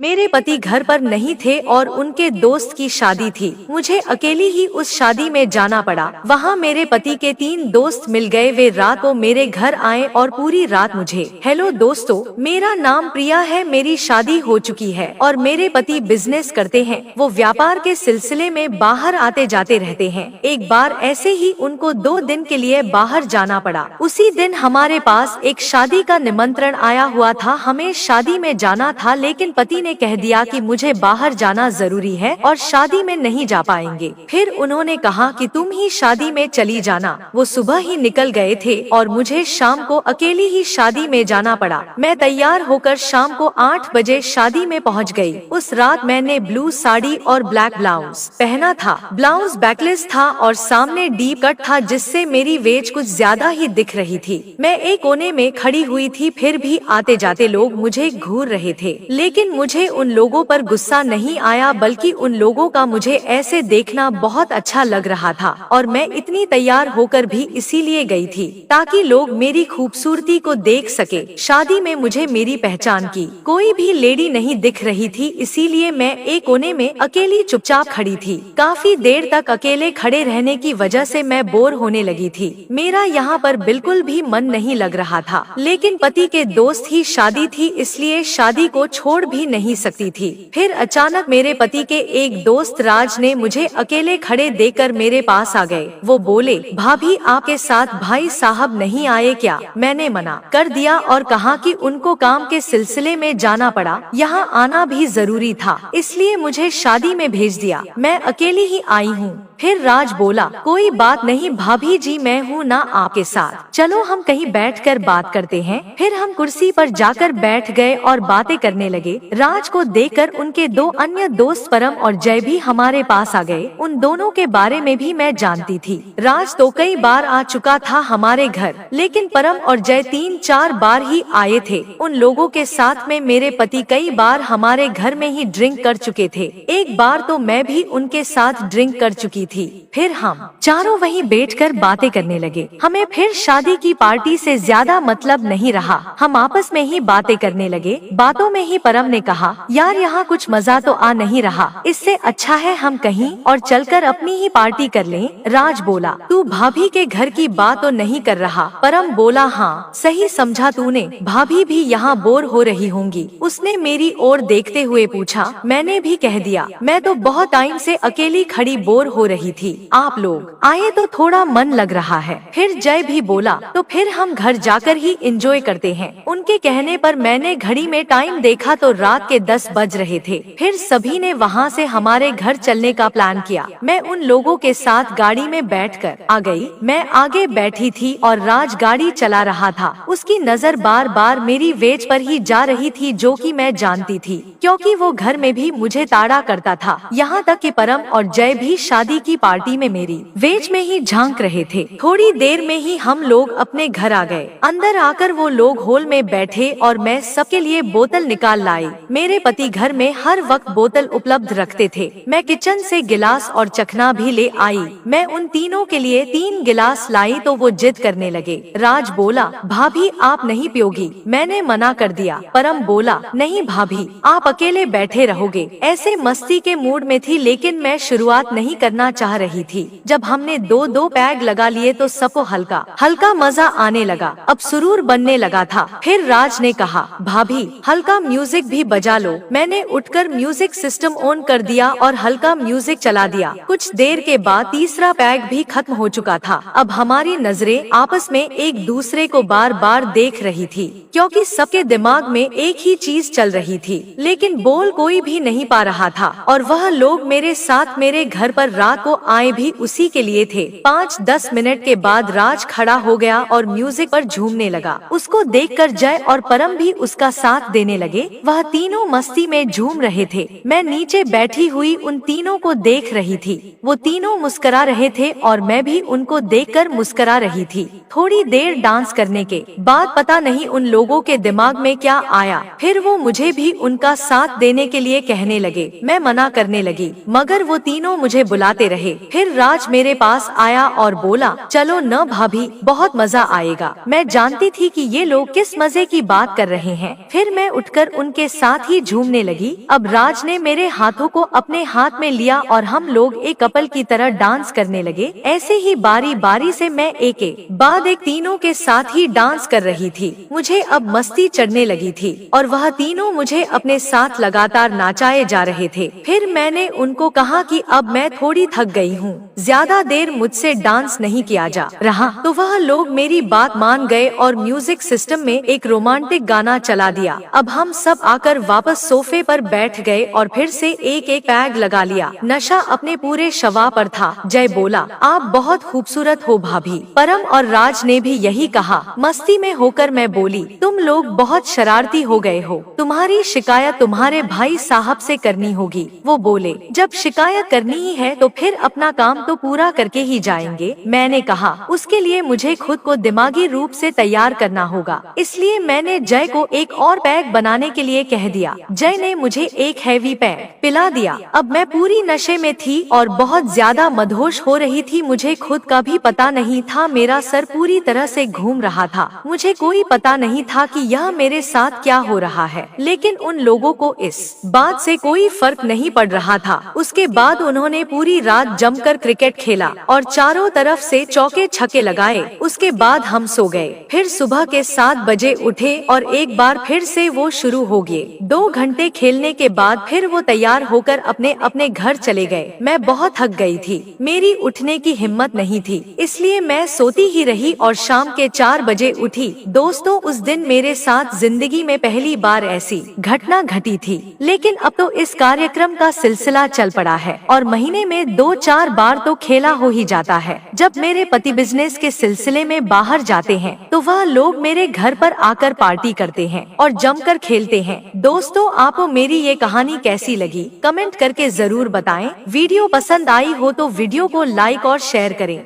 मेरे पति घर पर नहीं थे और उनके दोस्त की शादी थी। मुझे अकेली ही उस शादी में जाना पड़ा। वहाँ मेरे पति के 3 दोस्त मिल गए। वे रात को मेरे घर आए और पूरी रात मुझे हेलो दोस्तों, मेरा नाम प्रिया है, मेरी शादी हो चुकी है और मेरे पति बिजनेस करते हैं। वो व्यापार के सिलसिले में बाहर आते जाते रहते हैं। एक बार ऐसे ही उनको 2 दिन के लिए बाहर जाना पड़ा। उसी दिन हमारे पास एक शादी का निमंत्रण आया हुआ था। हमें शादी में जाना था, लेकिन पति ने कह दिया कि मुझे बाहर जाना जरूरी है और शादी में नहीं जा पाएंगे। फिर उन्होंने कहा कि तुम ही शादी में चली जाना। वो सुबह ही निकल गए थे और मुझे शाम को अकेली ही शादी में जाना पड़ा। मैं तैयार होकर शाम को 8 बजे शादी में पहुंच गई। उस रात मैंने ब्लू साड़ी और ब्लैक ब्लाउज पहना था। ब्लाउज बैकलेस था और सामने डीप कट था, जिससे मेरी वेज कुछ ज्यादा ही दिख रही थी। मैं एक कोने में खड़ी हुई थी, फिर भी आते जाते लोग मुझे घूर रहे थे, लेकिन मुझे उन लोगों पर गुस्सा नहीं आया, बल्कि उन लोगों का मुझे ऐसे देखना बहुत अच्छा लग रहा था। और मैं इतनी तैयार होकर भी इसीलिए गई थी ताकि लोग मेरी खूबसूरती को देख सके। शादी में मुझे मेरी पहचान की कोई भी लेडी नहीं दिख रही थी, इसीलिए मैं एक कोने में अकेली चुपचाप खड़ी थी। काफी देर तक अकेले खड़े रहने की वजह से मैं बोर होने लगी थी। मेरा यहाँ पर बिल्कुल भी मन नहीं लग रहा था, लेकिन पति के दोस्त ही शादी थी, इसलिए शादी को छोड़ भी नहीं सकती थी। फिर अचानक मेरे पति के एक दोस्त राज ने मुझे अकेले खड़े देखकर मेरे पास आ गए। वो बोले, भाभी आपके साथ भाई साहब नहीं आए क्या? मैंने मना कर दिया और कहा कि उनको काम के सिलसिले में जाना पड़ा, यहाँ आना भी जरूरी था, इसलिए मुझे शादी में भेज दिया। मैं अकेली ही आई हूँ। फिर राज बोला, कोई बात नहीं भाभी जी, मैं हूँ ना आपके साथ, चलो हम कहीं बैठकर बात करते हैं। फिर हम कुर्सी पर जाकर बैठ गए और बातें करने लगे। राज को देखकर उनके 2 अन्य दोस्त परम और जय भी हमारे पास आ गए। उन दोनों के बारे में भी मैं जानती थी। राज तो कई बार आ चुका था हमारे घर, लेकिन परम और जय 3-4 बार ही आए थे। उन लोगों के साथ में मेरे पति कई बार हमारे घर में ही ड्रिंक कर चुके थे। एक बार तो मैं भी उनके साथ ड्रिंक कर चुकी थी। फिर हम चारों वहीं बैठकर बातें करने लगे। हमें फिर शादी की पार्टी से ज्यादा मतलब नहीं रहा। हम आपस में ही बातें करने लगे। बातों में ही परम ने कहा, यार यहाँ कुछ मजा तो आ नहीं रहा, इससे अच्छा है हम कहीं और चलकर अपनी ही पार्टी कर लें। राज बोला, तू भाभी के घर की बात तो नहीं कर रहा? परम बोला, हाँ सही समझा तूने, भाभी भी यहाँ बोर हो रही होंगी। उसने मेरी ओर देखते हुए पूछा। मैंने भी कह दिया, मैं तो बहुत टाइम से अकेली खड़ी बोर हो रही थी, आप लोग आए तो थोड़ा मन लग रहा है। फिर जय भी बोला, तो फिर हम घर जाकर ही एंजॉय करते हैं। उनके कहने पर मैंने घड़ी में टाइम देखा तो रात के 10 बज रहे थे। फिर सभी ने वहाँ से हमारे घर चलने का प्लान किया। मैं उन लोगों के साथ गाड़ी में बैठकर आ गई। मैं आगे बैठी थी और राज गाड़ी चला रहा था। उसकी नजर बार बार मेरी वेज पर ही जा रही थी, जो कि मैं जानती थी, क्योंकि वो घर में भी मुझे ताड़ा करता था। यहाँ तक कि परम और जय भी शादी की पार्टी में मेरी वेज में ही झांक रहे थे। थोड़ी देर में ही हम लोग अपने घर आ गए। अंदर आकर वो लोग हॉल में बैठे और मैं सबके लिए बोतल निकाल लाई। मेरे पति घर में हर वक्त बोतल उपलब्ध रखते थे। मैं किचन से गिलास और चखना भी ले आई। मैं उन तीनों के लिए 3 गिलास लाई तो वो जिद करने लगे। राज बोला, भाभी आप नहीं पियोगी? मैंने मना कर दिया। परम बोला, नहीं भाभी आप अकेले बैठे रहोगे। ऐसे मस्ती के मूड में थी, लेकिन मैं शुरुआत नहीं करना चाह रही थी। जब हमने 2-2 पैग लगा लिए तो सबको हल्का हल्का मजा आने लगा। अब सुरूर बनने लगा था। फिर राज ने कहा, भाभी हल्का म्यूजिक भी बजा लो। मैंने उठकर म्यूजिक सिस्टम ऑन कर दिया और हल्का म्यूजिक चला दिया। कुछ देर के बाद तीसरा पैग भी खत्म हो चुका था। अब हमारी नजरें आपस में एक दूसरे को बार बार देख रही थी, क्योंकि सबके दिमाग में एक ही चीज चल रही थी, लेकिन बोल कोई भी नहीं पा रहा था। और वह लोग मेरे साथ मेरे घर पर रात को आए भी उसी के लिए थे। 5-10 मिनट के बाद राज खड़ा हो गया और म्यूजिक पर झूमने लगा। उसको देखकर जय और परम भी उसका साथ देने लगे। वह तीनों मस्ती में झूम रहे थे। मैं नीचे बैठी हुई उन तीनों को देख रही थी। वो तीनों मुस्कुरा रहे थे और मैं भी उनको देखकर मुस्कुरा रही थी। थोड़ी देर डांस करने के बाद पता नहीं उन लोगों के दिमाग में क्या आया, फिर वो मुझे भी उनका साथ देने के लिए कहने लगे। मैं मना करने लगी, मगर वो तीनों मुझे बुलाते रहे। फिर राज मेरे पास आया और बोला, चलो न भाभी, बहुत मजा आएगा। मैं जानती थी कि ये लोग किस मजे की बात कर रहे हैं। फिर मैं उठकर उनके साथ ही झूमने लगी। अब राज ने मेरे हाथों को अपने हाथ में लिया और हम लोग एक कपल की तरह डांस करने लगे। ऐसे ही बारी बारी से मैं एक के बाद एक तीनों के साथ ही डांस कर रही थी। मुझे अब मस्ती चढ़ने लगी थी और वह तीनों मुझे अपने साथ लगातार नाचाए जा रहे थे। फिर मैंने उनको कहा कि अब मैं थोड़ी थक गई हूँ, ज्यादा देर मुझसे डांस नहीं किया जा रहा, तो वह लोग मेरी बात मान गए और म्यूजिक सिस्टम में एक रोमांटिक गाना चला दिया। अब हम सब आकर वापस सोफे पर बैठ गए और फिर से एक एक पैग लगा लिया। नशा अपने पूरे शवा पर था। जय बोला, आप बहुत खूबसूरत हो भाभी। परम और राज ने भी यही कहा। मस्ती में होकर मैं बोली, तुम लोग बहुत शरारती हो गए हो, तुम्हारी शिकायत तुम्हारे भाई साहब से करनी होगी। वो बोले, जब शिकायत करनी ही है तो फिर अपना काम तो पूरा करके ही जाएंगे। मैंने कहा, उसके लिए मुझे खुद को दिमागी रूप से तैयार करना होगा, इसलिए मैंने जय को एक और पैक बनाने के लिए कह दिया। जय ने मुझे एक हैवी पैक पिला दिया। अब मैं पूरी नशे में थी और बहुत ज्यादा मदहोश हो रही थी। मुझे खुद का भी पता नहीं था, मेरा सर पूरी तरह से घूम रहा था। मुझे कोई पता नहीं था कि यह मेरे साथ क्या हो रहा है, लेकिन उन लोगों को इस बात से कोई फर्क नहीं पड़ रहा था। उसके बाद उन्होंने पूरी रात जमकर क्रिकेट खेला और चारों तरफ से चौके छक्के लगाए। उसके बाद हम सो गए। फिर सुबह के 7 बजे उठे और एक बार फिर से वो शुरू हो गए। 2 घंटे खेलने के बाद फिर वो तैयार होकर अपने अपने घर चले गए। मैं बहुत थक गई थी, मेरी उठने की हिम्मत नहीं थी, इसलिए मैं सोती ही रही और शाम के 4 बजे उठी। दोस्तों, उस दिन मेरे साथ जिंदगी में पहली बार ऐसी घटना घटी थी। लेकिन अब तो इस कार्यक्रम का सिलसिला चल पड़ा है और महीने में 2-4 बार तो खेला हो ही जाता है। जब मेरे पति बिजनेस के सिलसिले में बाहर जाते हैं तो वह लोग मेरे घर पर आकर पार्टी करते हैं और जमकर खेलते हैं। दोस्तों, आपको मेरी ये कहानी कैसी लगी कमेंट करके जरूर बताएं। वीडियो पसंद आई हो तो वीडियो को लाइक और शेयर करें।